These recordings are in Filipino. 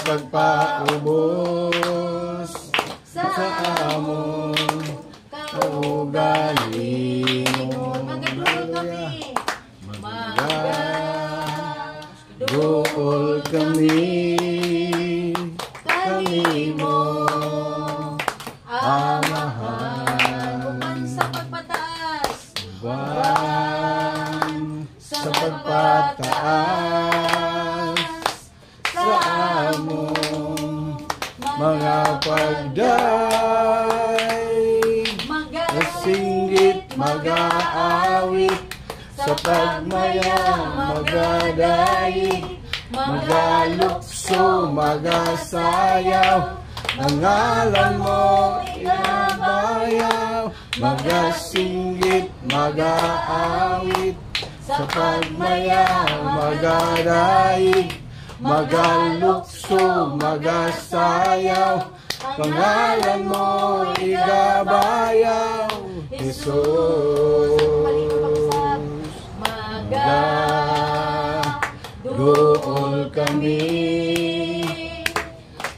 pagpaubos sa among kaugalingon. Magaduol kami kanimo, amahan sa pagpataas, sa pagpataas sa among mga pagdaig, masinggit mag-aawit sa pagmaya, magadaig, magalukso, magasayaw, ang ngalan mo inabayaw, magasinggit, mag-aawit sa pagmaya, magadaig, magalukso, magasayaw, ang ngalan mo igabayaw, Jesus. Magaduol kami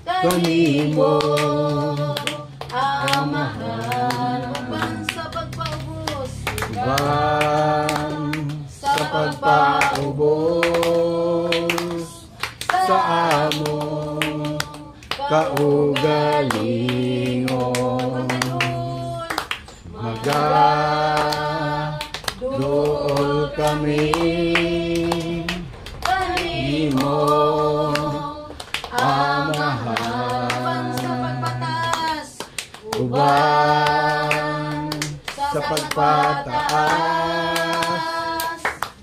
kanimo, amahan sa pagpaubos, sa pagpaubos sa among kaugalingon. Magaduol kami kanimo, amahan sa pagpataas, uban sa pagpataas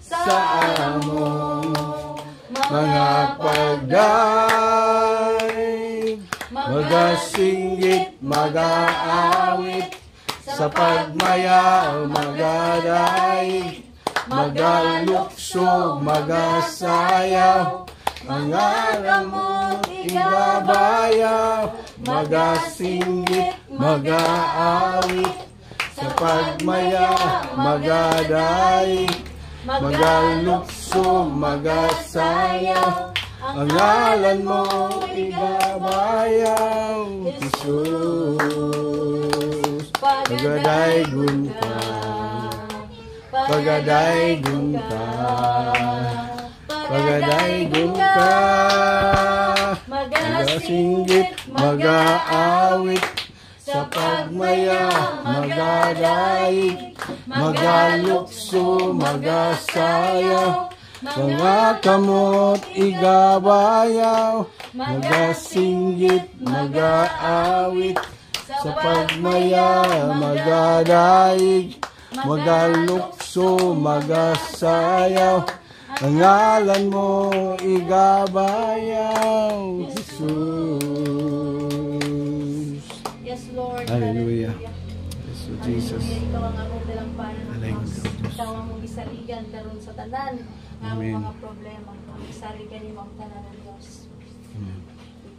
sa among mga pagdaig, magasinggit, mag-aawit sa pagmaya, magadaig, magalukso, magasayaw, ang ngalan mo igabayaw, magasinggit, mag-aawit sa pagmaya, magadaig, magalukso, magasayaw, ang ngalan mo igabayaw, Jesus. Pagadaygon ka, pagadaygon ka, pagadaygon ka, magasinggit, mag-aawit sa pagmaya, magadaig, magalukso, magasayaw, mga kamot igabayaw, magasinggit, mag-aawit sa pagmaya, magadaig, magalukso, magasayaw, ang ngalan mo igabayaw, Jesus. Yes, Lord. Hallelujah. Yes, Lord Jesus. Ikaw ang among dalampanan ng Diyos. Hallelujah. Ikaw ang mong isaligan karon sa tanan ng Amen. mga problema. Ang isaligan ni mong tanan ng Diyos. Amen.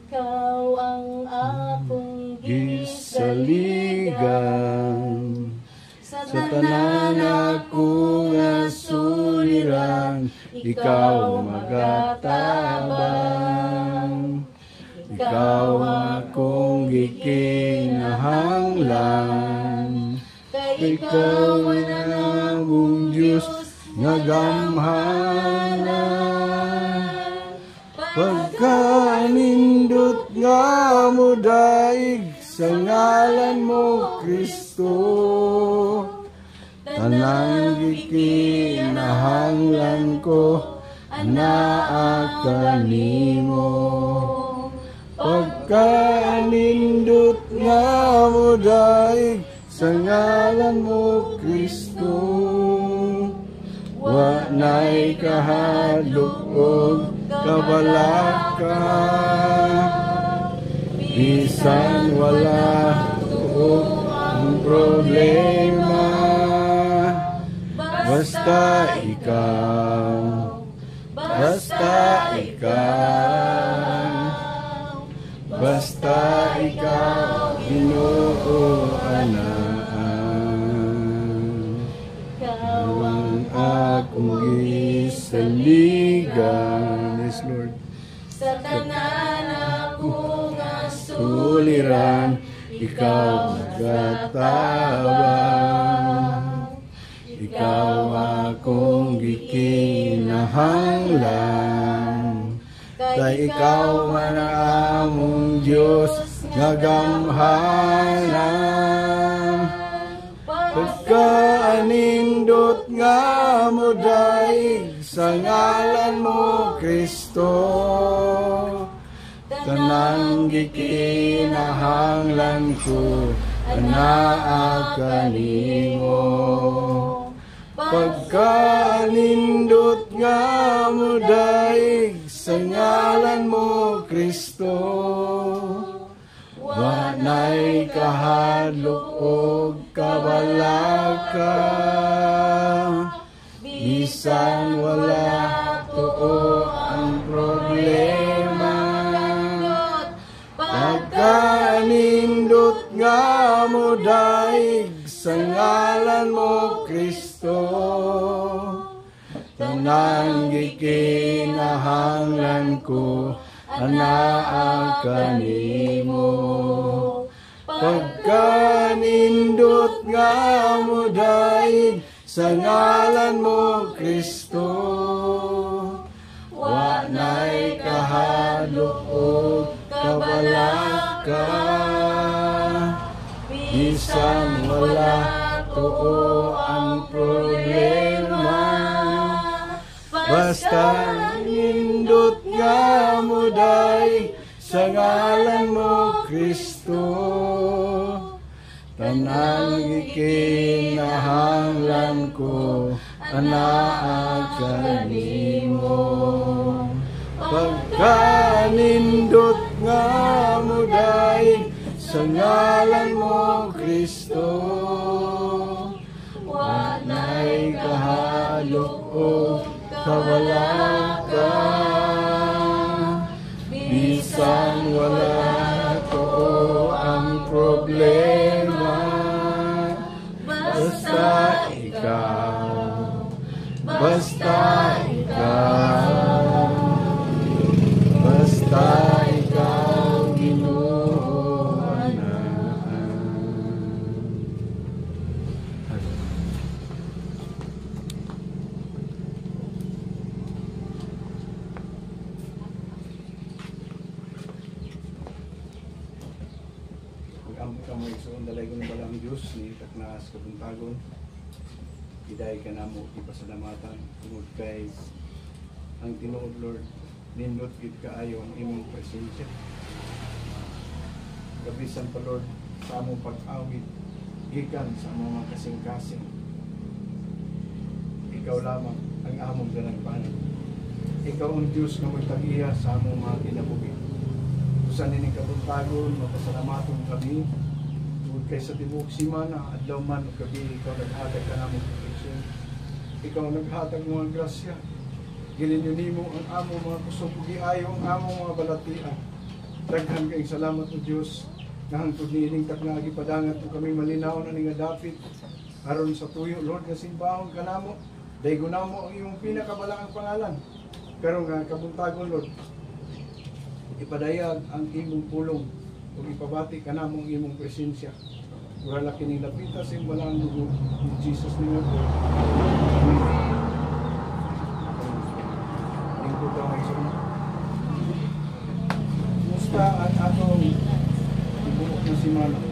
Ikaw ang akong Gisaligan sa tanan akong asuliran, ikaw magatabang, ikaw akong gikinahanglan, ikaw ang among Diyos nga gamhanan, pagkanindot nga mo daig sa ngalan mo Kristo, tanang gikinahanglan ko anaa kanimo, pagkanindot nga mo daig sa ngalan mo Kristo, wa na'y kahadlok og kabalaka, bisan wala tuog ang problema, basta ikaw, basta ikaw, basta ikaw, Ginoo anaan. Ikaw ang akong gisaligan, yes Lord, sa tanan kaliran, ikaw magatabang. Ikaw akong gikinahanglan, kay ikaw man ang among Diyos nga gamhanan. Pagkaanindot nga mo daig sa ngalan mo Kristo, tanang gikinahanglan ko anaa kanimo. Pagkaanindot nga mo daig sa ngalan mo Kristo, wanay kahadlok og kabalaka, bisan wala tuo ang problema. Pagkaanindot nga mo daig sa ngalan mo Kristo, tanang gikinahanglan ko anaa kanimo. Pagkanindot nga mo daig sa ngalan mo Kristo, wanay kahadlok og kabalaka, bisan wala tuo ang problema. Basta nindot nga mo daig sa ngalan mo Kristo, tanang gikinahanglan ko anaa kanimo. Pagkanindot nga mo daig sa ngalan mo Kristo, wanay kahadlok og kabalaka, bisan wala tuo ang problema. Basta ikaw, basta ikaw, basta ikaw Ginoo anaan. Pag-amot ka mo igsoon dalay ko ng balang Diyos ni taknaas kabuntagon, iday ka na mo ipasalamatan tungod kay ang tinuod Lord, nindot gid kaayo ang imong presensya. Gabisan pa Lord sa among pag-awit gikan sa mga kasing-kasing, ikaw lamang ang among dalagpanan. Ikaw ang Diyos nga magtag-iya sa among mga kinabuhi. Usan nining kabuntagon, mapasalamaton kami tungod kay sa tibuok simana, adlaw man o gabi, ikaw naghatag ka namong proteksyon. Ikaw naghatag mo ang grasya. Gilinyo nimo ang among mga kusog ug giayo ang among mga balatian. Daghan kayong salamat o Diyos na hangtod niining takna gipadangat o kami malinaw na nga dapit aron sa tuyo Lord nga simbahon kanamo. Daygo namo ang imong pinakabalangang pangalan. Pero nga kabuntagon Lord, ipadayag ang imong pulong ug ipabati kanamo ang imong presensya. Wala kining lapita sa imong balang dugo ni Jesus nimo. Musta ang atong ibuok na simana?